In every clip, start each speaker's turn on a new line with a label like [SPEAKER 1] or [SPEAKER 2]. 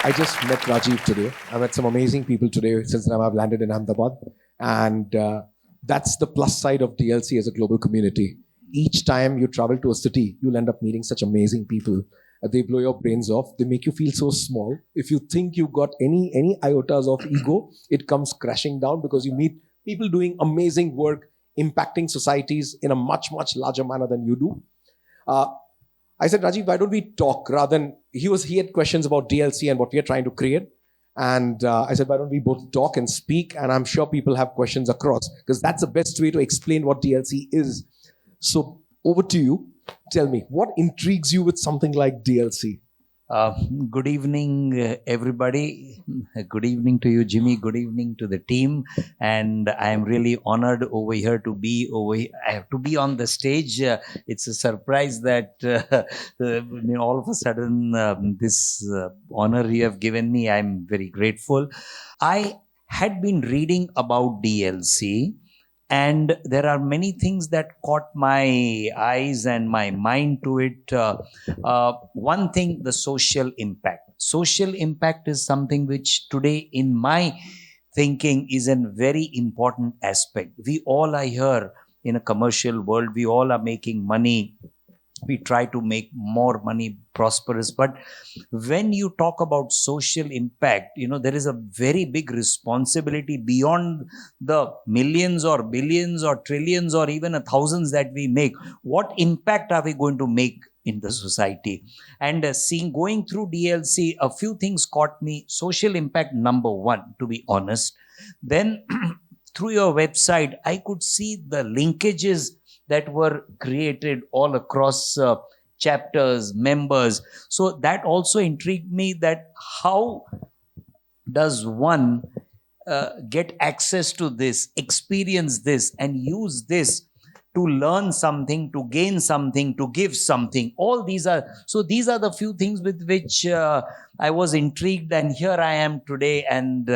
[SPEAKER 1] I just met Rajiv today. I met some amazing people today since now I've landed in Ahmedabad. And that's the plus side of DLC as a global community. Each time you travel to a city, you'll end up meeting such amazing people. They blow your brains off. They make you feel so small. If you think you got any iotas of ego, it comes crashing down because you meet people doing amazing work, impacting societies in a much larger manner than you do. Uh, I said, Rajiv, why don't we talk rather than he had questions about DLC and what we are trying to create. And I said, why don't we both talk and speak? And I'm sure people have questions across because that's the best way to explain what DLC is. So over to you. Tell me, what intrigues you with something like DLC?
[SPEAKER 2] Uh, Good evening, everybody. Good evening to you, Jimmy. Good evening to the team. And I am really honored over here to be over here. I have to be on the stage. It's a surprise that all of a sudden this honor you have given me. I'm very grateful. I had been reading about DLC, and there are many things that caught my eyes and my mind to it. One thing, the social impact. Social impact is something which today, in my thinking, is a very important aspect. We all are here in a commercial world, we all are making money, we try to make more money, prosperous. But when you talk about social impact, there is a very big responsibility beyond the millions or billions or trillions or even thousands that we make. What impact are we going to make in the society? And going through DLC, a few things caught me. Social impact, number one, to be honest. Then through your website, I could see the linkages that were created all across chapters, members. So that also intrigued me, that how does one get access to this, experience this, and use this to learn something, to gain something, to give something. All these are, so these are the few things with which I was intrigued, and here I am today. And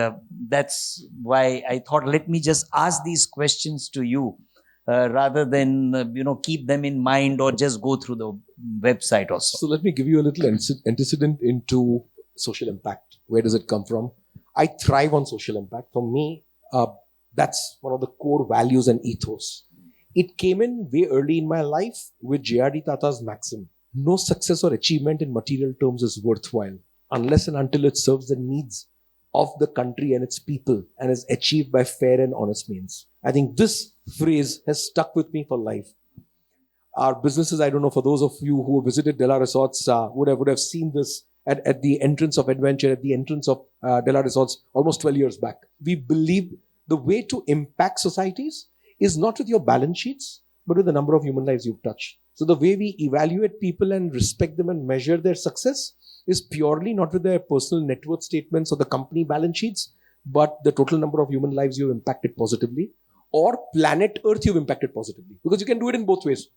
[SPEAKER 2] that's why I thought, let me just ask these questions to you, rather than keep them in mind or just go through the website also.
[SPEAKER 1] So let me give you a little antecedent into social impact. Where does it come from? I thrive on social impact. For me, that's one of the core values and ethos. It came in way early in my life with J.R.D. Tata's maxim: no success or achievement in material terms is worthwhile unless and until it serves the needs of the country and its people and is achieved by fair and honest means. I think this phrase has stuck with me for life. Our businesses, I don't know, for those of you who visited Della Resorts, would have seen this at the entrance of Adventure, at the entrance of Della Resorts almost 12 years back. We believe the way to impact societies is not with your balance sheets, but with the number of human lives you've touched. So the way we evaluate people and respect them and measure their success is purely not with their personal net worth statements or the company balance sheets, but the total number of human lives you've impacted positively, or planet Earth you've impacted positively. Because you can do it in both ways.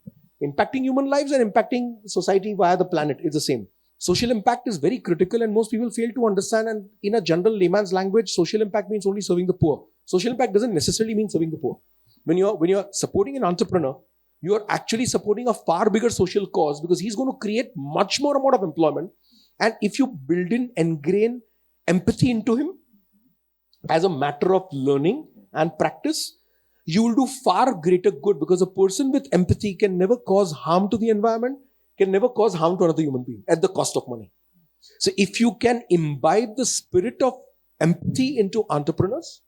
[SPEAKER 1] Impacting human lives and impacting society via the planet is the same. Social impact is very critical, and most people fail to understand. And in a general layman's language, social impact means only serving the poor. Social impact doesn't necessarily mean serving the poor. When you're supporting an entrepreneur, you are actually supporting a far bigger social cause, because he's going to create much more amount of employment. And if you ingrain empathy into him as a matter of learning and practice, you will do far greater good, because a person with empathy can never cause harm to the environment, can never cause harm to another human being at the cost of money. So if you can imbibe the spirit of empathy into entrepreneurs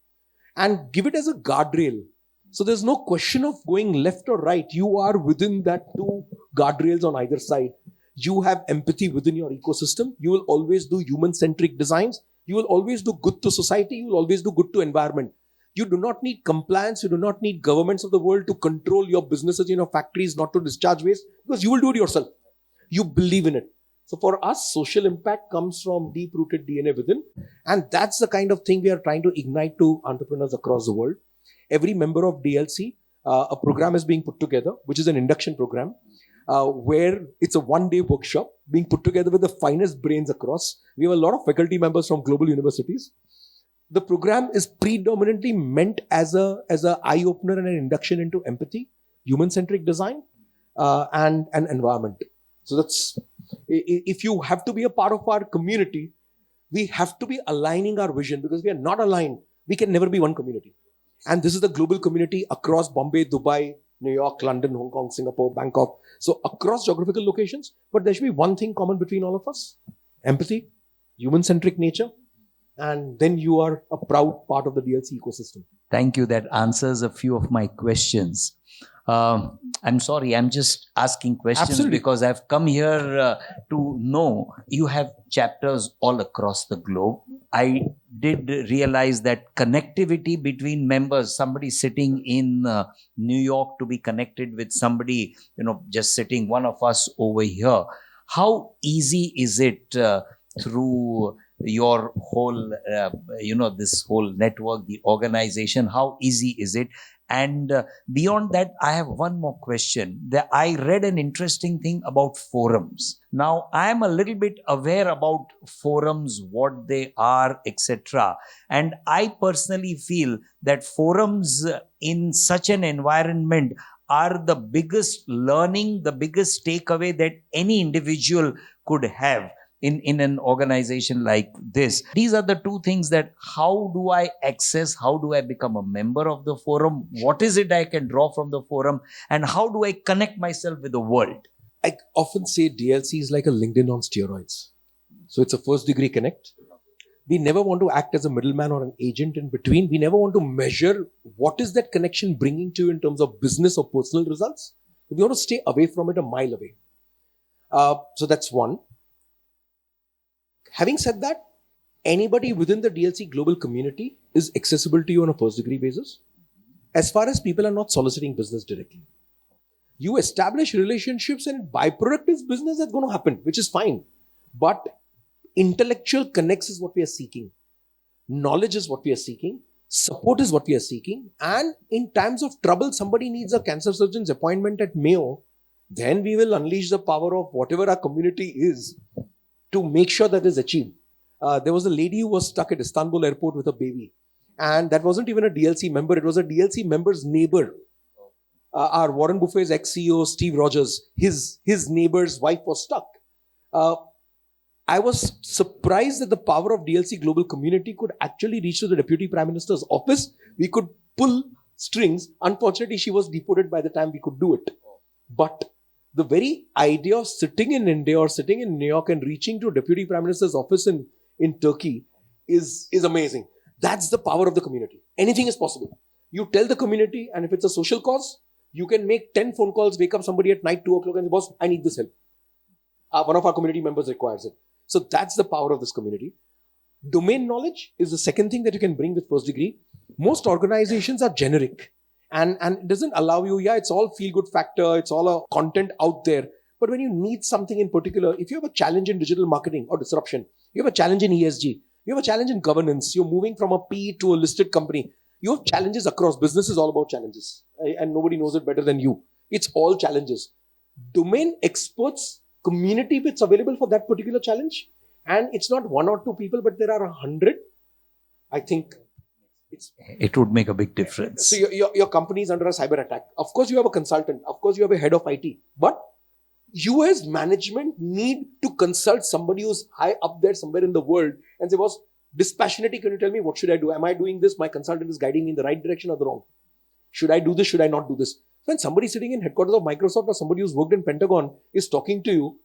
[SPEAKER 1] and give it as a guardrail, so there's no question of going left or right. You are within that two guardrails on either side. You have empathy within your ecosystem. You will always do human-centric designs. You will always do good to society. You will always do good to environment. You do not need compliance. You do not need governments of the world to control your businesses, your factories not to discharge waste, because you will do it yourself. You believe in it. So for us, social impact comes from deep-rooted DNA within. And that's the kind of thing we are trying to ignite to entrepreneurs across the world. Every member of DLC, a program is being put together, which is an induction program, where it's a one-day workshop being put together with the finest brains across. We have a lot of faculty members from global universities. The program is predominantly meant as a eye-opener and an induction into empathy, human-centric design, and environment. So that's, if you have to be a part of our community, We have to be aligning our vision, because we are not aligned, we can never be one community. And this is the global community across Bombay, Dubai, New York, London, Hong Kong, Singapore, Bangkok. So across geographical locations, but there should be one thing common between all of us: empathy, human-centric nature, and then you are a proud part of the DLC ecosystem.
[SPEAKER 2] Thank you. That answers a few of my questions. I'm sorry, I'm just asking questions.
[SPEAKER 1] Absolutely.
[SPEAKER 2] Because I've come here to know you have chapters all across the globe. I did realize that connectivity between members, somebody sitting in New York to be connected with somebody, just sitting, one of us over here. How easy is it through your whole, this whole network, the organization? How easy is it? And beyond that, I have one more question. I read an interesting thing about forums. Now, I am a little bit aware about forums, what they are, etc. And I personally feel that forums in such an environment are the biggest learning, the biggest takeaway that any individual could have in an organization like this. These are the two things: that how do I access, how do I become a member of the forum, what is it I can draw from the forum, and how do I connect myself with the world?
[SPEAKER 1] I often say DLC is like a LinkedIn on steroids. So it's a first degree connect. We never want to act as a middleman or an agent in between. We never want to measure what is that connection bringing to you in terms of business or personal results. We want to stay away from it, a mile away. So that's one. Having said that, anybody within the DLC global community is accessible to you on a first degree basis, as far as people are not soliciting business directly. You establish relationships, and byproduct is business that's going to happen, which is fine. But intellectual connects is what we are seeking. Knowledge is what we are seeking. Support is what we are seeking. And in times of trouble, somebody needs a cancer surgeon's appointment at Mayo, then we will unleash the power of whatever our community is to make sure that is achieved. There was a lady who was stuck at Istanbul airport with a baby. And that wasn't even a DLC member. It was a DLC member's neighbor. Our Warren Buffett's ex-CEO, Steve Rogers, his neighbor's wife was stuck. I was surprised that the power of DLC global community could actually reach to the Deputy Prime Minister's office. We could pull strings. Unfortunately, she was deported by the time we could do it. But the very idea of sitting in India or sitting in New York and reaching to Deputy Prime Minister's office in Turkey is amazing. That's the power of the community. Anything is possible. You tell the community, and if it's a social cause, you can make 10 phone calls, wake up somebody at night, 2 o'clock, and say, boss, I need this help. One of our community members requires it. So that's the power of this community. Domain knowledge is the second thing that you can bring with first degree. Most organizations are generic. And it doesn't allow you, it's all feel-good factor, it's all a content out there. But when you need something in particular, if you have a challenge in digital marketing or disruption, you have a challenge in ESG, you have a challenge in governance, you're moving from a P to a listed company, you have challenges across. Business is all about challenges. And nobody knows it better than you. It's all challenges. Domain experts, community that's available for that particular challenge. And it's not 1 or 2 people, but there are 100. I think
[SPEAKER 2] it would make a big difference.
[SPEAKER 1] So your company is under a cyber attack. Of course, you have a consultant. Of course, you have a head of IT. But you as management need to consult somebody who's high up there somewhere in the world and say, boss, dispassionately, can you tell me what should I do? Am I doing this? My consultant is guiding me in the right direction or the wrong? Should I do this? Should I not do this? When somebody sitting in headquarters of Microsoft or somebody who's worked in Pentagon is talking to you,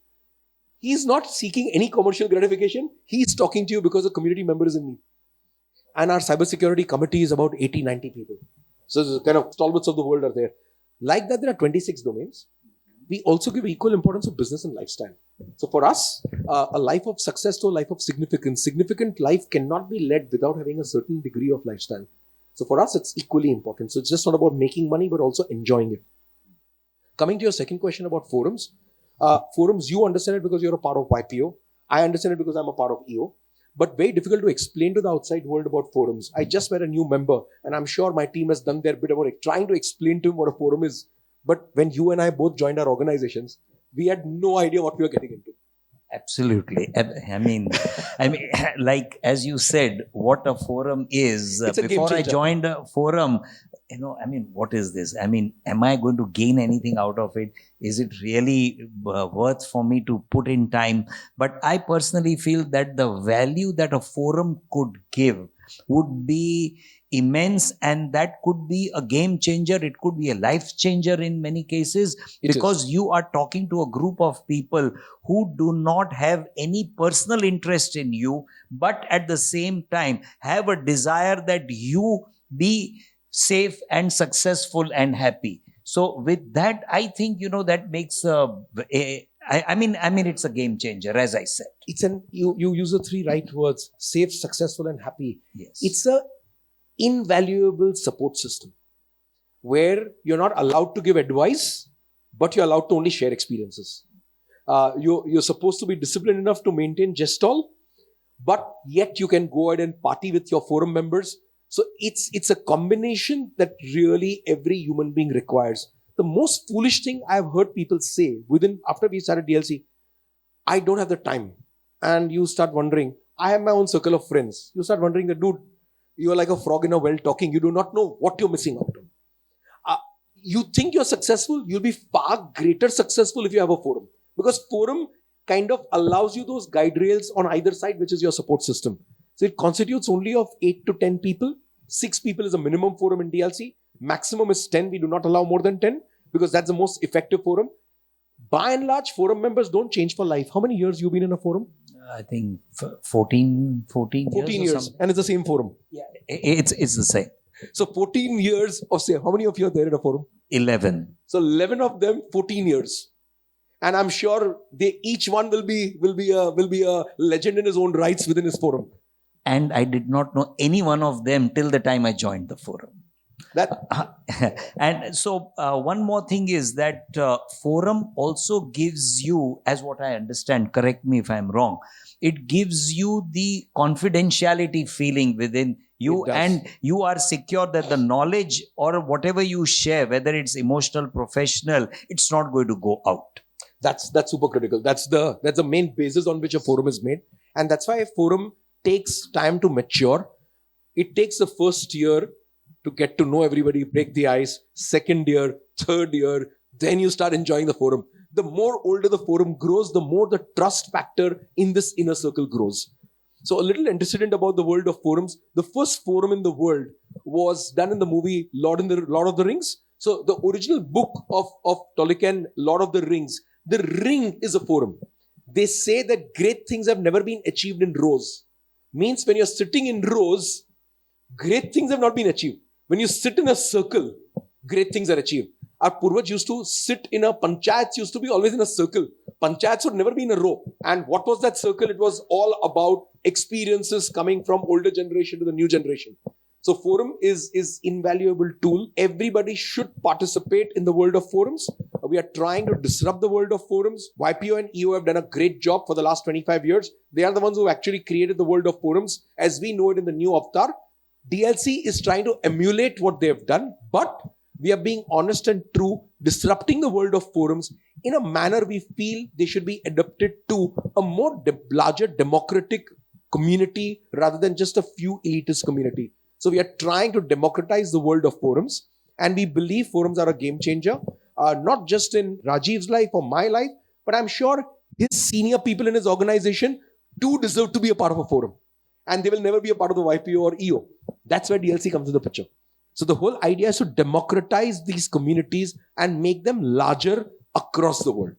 [SPEAKER 1] he's not seeking any commercial gratification. He's talking to you because a community member is in need. And our cybersecurity committee is about 80, 90 people. So the kind of stalwarts of the world are there. Like that, there are 26 domains. We also give equal importance to business and lifestyle. So for us, a life of success to a life of significance. Significant life cannot be led without having a certain degree of lifestyle. So for us, it's equally important. So it's just not about making money, but also enjoying it. Coming to your second question about forums. Forums, you understand it because you're a part of YPO. I understand it because I'm a part of EO. But very difficult to explain to the outside world about forums. I just met a new member, and I'm sure my team has done their bit about trying to explain to him what a forum is. But when you and I both joined our organizations, we had no idea what we were getting into.
[SPEAKER 2] Absolutely. I mean, like as you said, what a forum is.
[SPEAKER 1] It's a
[SPEAKER 2] before
[SPEAKER 1] game
[SPEAKER 2] I
[SPEAKER 1] changer.
[SPEAKER 2] joined a forum, what is this? Am I going to gain anything out of it? Is it really worth for me to put in time? But I personally feel that the value that a forum could give would be immense, and that could be a game changer. It could be a life changer in many cases, because you are talking to a group of people who do not have any personal interest in you, but at the same time have a desire that you be safe and successful and happy. So with that, I think that makes it's a game changer, as I said.
[SPEAKER 1] You use the three right words: safe, successful, and happy.
[SPEAKER 2] Yes.
[SPEAKER 1] It's a invaluable support system where you're not allowed to give advice, but you're allowed to only share experiences. You're supposed to be disciplined enough to maintain gestalt, but yet you can go ahead and party with your forum members. So it's a combination that really every human being requires. The most foolish thing I've heard people say after we started DLC, I don't have the time. And you start wondering, I have my own circle of friends. You start wondering that, dude, you're like a frog in a well talking. You do not know what you're missing out on. You think you're successful, you'll be far greater successful if you have a forum. Because forum kind of allows you those guide rails on either side, which is your support system. So it constitutes only of 8 to 10 people. 6 people is a minimum forum in DLC. Maximum is 10. We do not allow more than 10 because that's the most effective forum. By and large, forum members don't change for life. How many years you been in a forum?
[SPEAKER 2] I think 14
[SPEAKER 1] years. And it's the same forum.
[SPEAKER 2] Yeah, it's the same.
[SPEAKER 1] So 14 years of, say, how many of you are there in a forum?
[SPEAKER 2] 11.
[SPEAKER 1] So 11 of them, 14 years. And I'm sure each one will be a legend in his own rights within his forum.
[SPEAKER 2] And I did not know any one of them till the time I joined the forum. And so one more thing is that forum also gives you, as what I understand, correct me if I'm wrong, it gives you the confidentiality feeling within you, and you are secure that the knowledge or whatever you share, whether it's emotional, professional, it's not going to go out.
[SPEAKER 1] That's super critical. That's the main basis on which a forum is made. And that's why a forum takes time to mature. It takes the first year to get to know everybody, break the ice. Second year, third year, then you start enjoying the forum. The more older the forum grows, the more the trust factor in this inner circle grows. So a little antecedent about the world of forums. The first forum in the world was done in the movie Lord of the Rings. So the original book of Tolkien, Lord of the Rings, the ring is a forum. They say that great things have never been achieved in rows. Means when you're sitting in rows, great things have not been achieved. When you sit in a circle, great things are achieved. Our Purvaj used to sit in a panchayats, used to be always in a circle. Panchayats would never be in a row. And what was that circle? It was all about experiences coming from older generation to the new generation. So forum is invaluable tool. Everybody should participate in the world of forums. We are trying to disrupt the world of forums. YPO and EO have done a great job for the last 25 years. They are the ones who actually created the world of forums as we know it in the new avatar. DLC is trying to emulate what they have done, but we are being honest and true, disrupting the world of forums in a manner we feel they should be adapted to a more larger democratic community rather than just a few elitist community. So we are trying to democratize the world of forums, and we believe forums are a game changer, not just in Rajiv's life or my life, but I'm sure his senior people in his organization do deserve to be a part of a forum. And they will never be a part of the YPO or EO. That's where DLC comes into the picture. So the whole idea is to democratize these communities and make them larger across the world.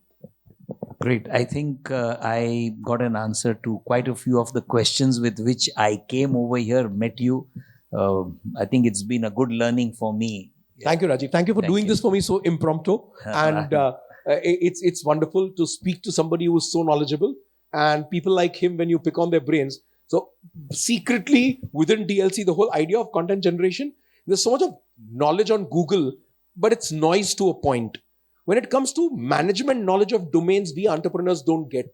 [SPEAKER 2] Great. I think I got an answer to quite a few of the questions with which I came over here, met you. I think it's been a good learning for me.
[SPEAKER 1] Thank you, Rajiv. Thank you for doing this for me so impromptu. And it's wonderful to speak to somebody who is so knowledgeable. And people like him, when you pick on their brains. So secretly within DLC, the whole idea of content generation, there's so much of knowledge on Google, but it's noise to a point. When it comes to management knowledge of domains, we entrepreneurs don't get.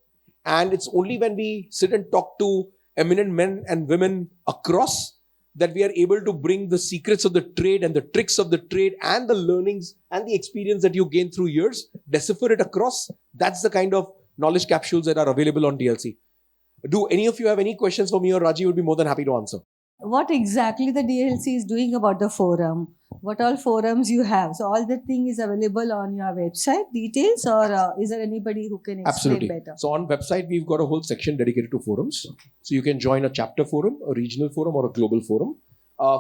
[SPEAKER 1] And it's only when we sit and talk to eminent men and women across that we are able to bring the secrets of the trade and the tricks of the trade and the learnings and the experience that you gain through years, decipher it across. That's the kind of knowledge capsules that are available on DLC. Do any of you have any questions for me or Raji? Would be more than happy to answer.
[SPEAKER 3] what exactly the DLC is doing about the forum, what all forums you have. So all the thing is available on your website details, or is there anybody who can explain
[SPEAKER 1] Absolutely.
[SPEAKER 3] better?
[SPEAKER 1] So on website, we've got a whole section dedicated to forums. So you can join a chapter forum, a regional forum, or a global forum.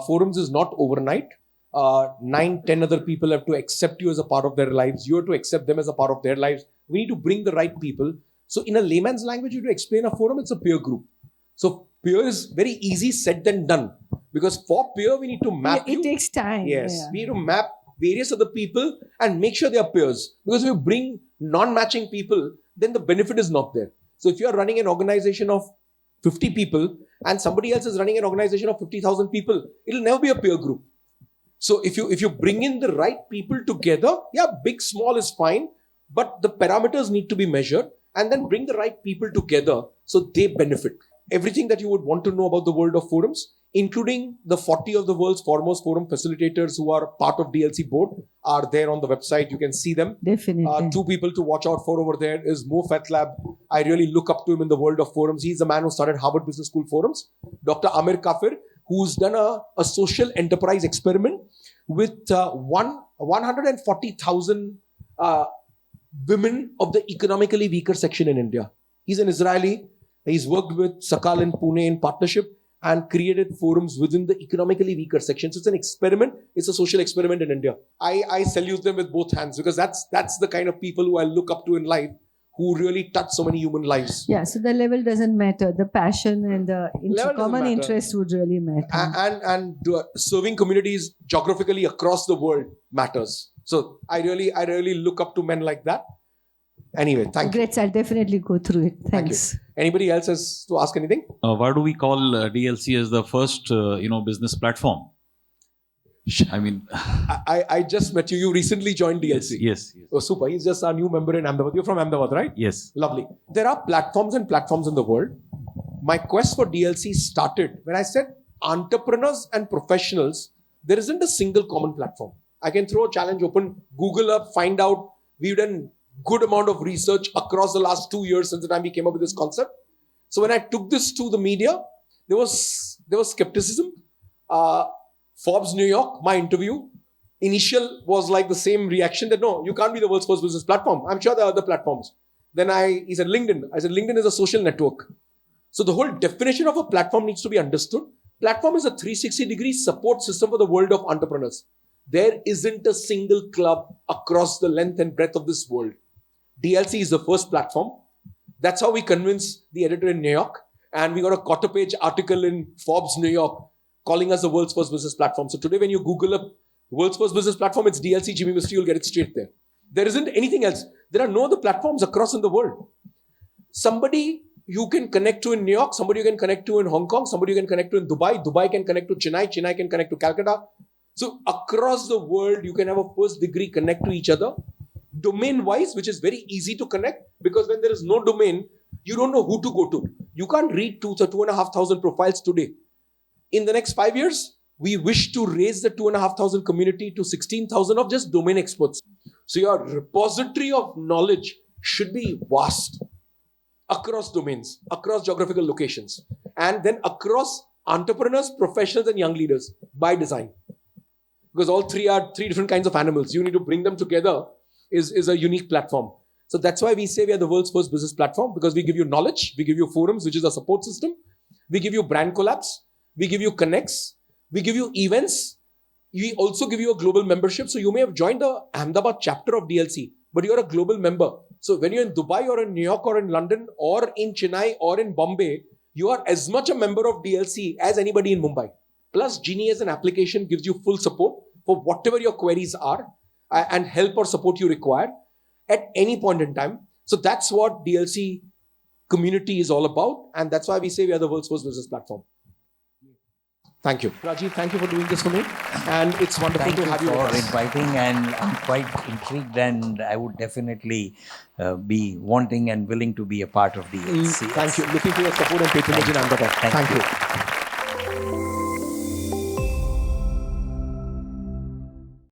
[SPEAKER 1] Forums is not overnight. 9-10 other people have to accept you as a part of their lives. You have to accept them as a part of their lives. We need to bring the right people. So in a layman's language, you have to explain a forum, it's a peer group. So peer is very easy said than done. Because for peer, we need to map
[SPEAKER 3] It takes time.
[SPEAKER 1] Yes,
[SPEAKER 3] Yeah.
[SPEAKER 1] we need to map various other people and make sure they are peers. Because if you bring non-matching people, then the benefit is not there. So if you are running an organization of 50 people and somebody else is running an organization of 50,000 people, it'll never be a peer group. So if you bring in the right people together, yeah, big, small is fine, but the parameters need to be measured, and then bring the right people together so they benefit. Everything that you would want to know about the world of forums, including the 40 of the world's foremost forum facilitators who are part of DLC board, are there on the website. You can see them.
[SPEAKER 3] Definitely.
[SPEAKER 1] 2 people to watch out for over there is Mo Fatlab. I really look up to him in the world of forums. He's the man who started Harvard Business School forums. Dr. Amir Kafir, who's done a social enterprise experiment with 140,000 women of the economically weaker section in India. He's an Israeli. He's worked with Sakal in Pune in partnership and created forums within the economically weaker section. So it's an experiment. It's a social experiment in India. I salute them with both hands because that's the kind of people who I look up to in life, who really touch so many human lives.
[SPEAKER 3] Yeah, so the level doesn't matter. The passion and the common interest would really matter.
[SPEAKER 1] And serving communities geographically across the world matters. So I really look up to men like that. Anyway, thank you.
[SPEAKER 3] Great, I'll definitely go through it. Thanks.
[SPEAKER 1] Anybody else has to ask anything?
[SPEAKER 4] Why do we call DLC as the first, business platform? I mean,
[SPEAKER 1] I just met you. You recently joined DLC.
[SPEAKER 4] Yes.
[SPEAKER 1] Oh, super. He's just a new member in Ahmedabad. You're from Ahmedabad, right?
[SPEAKER 4] Yes.
[SPEAKER 1] Lovely. There are platforms and platforms in the world. My quest for DLC started when I said entrepreneurs and professionals, there isn't a single common platform. I can throw a challenge open, Google up, find out. We've done good amount of research across the last 2 years since the time we came up with this concept. So when I took this to the media, there was skepticism. Forbes New York, my interview, initial was like the same reaction that no, you can't be the world's first business platform. I'm sure there are other platforms. Then he said LinkedIn. I said LinkedIn is a social network. So the whole definition of a platform needs to be understood. Platform is a 360-degree support system for the world of entrepreneurs. There isn't a single club across the length and breadth of this world. DLC is the first platform. That's how we convinced the editor in New York. And we got a quarter-page article in Forbes New York calling us the world's first business platform. So today when you Google up world's first business platform, it's DLC, Jimmy Mistry, you'll get it straight there. There isn't anything else. There are no other platforms across in the world. Somebody you can connect to in New York, somebody you can connect to in Hong Kong, somebody you can connect to in Dubai, Dubai can connect to Chennai, Chennai can connect to Calcutta. So across the world, you can have a first degree connect to each other. Domain-wise, which is very easy to connect, because when there is no domain, you don't know who to go to. You can't read 2,500 profiles today. In the next 5 years, we wish to raise the 2,500 community to 16,000 of just domain experts. So your repository of knowledge should be vast across domains, across geographical locations, and then across entrepreneurs, professionals, and young leaders by design. Because all three are 3 different kinds of animals. You need to bring them together is a unique platform. So that's why we say we are the world's first business platform, because we give you knowledge, we give you forums, which is a support system. We give you brand collabs, we give you connects, we give you events. We also give you a global membership. So you may have joined the Ahmedabad chapter of DLC, but you're a global member. So when you're in Dubai or in New York or in London or in Chennai or in Bombay, you are as much a member of DLC as anybody in Mumbai. Plus, Genie as an application gives you full support for whatever your queries are and help or support you require at any point in time. So that's what DLC community is all about. And that's why we say we are the world's first business platform. Thank you. Rajiv, thank you for doing this for me. And it's wonderful to have you
[SPEAKER 2] for inviting, and I'm quite intrigued, and I would definitely be wanting and willing to be a part of DLC.
[SPEAKER 1] Thank you. Looking for your support and patronage in Ahmedabad.
[SPEAKER 2] Thank you.
[SPEAKER 1] you.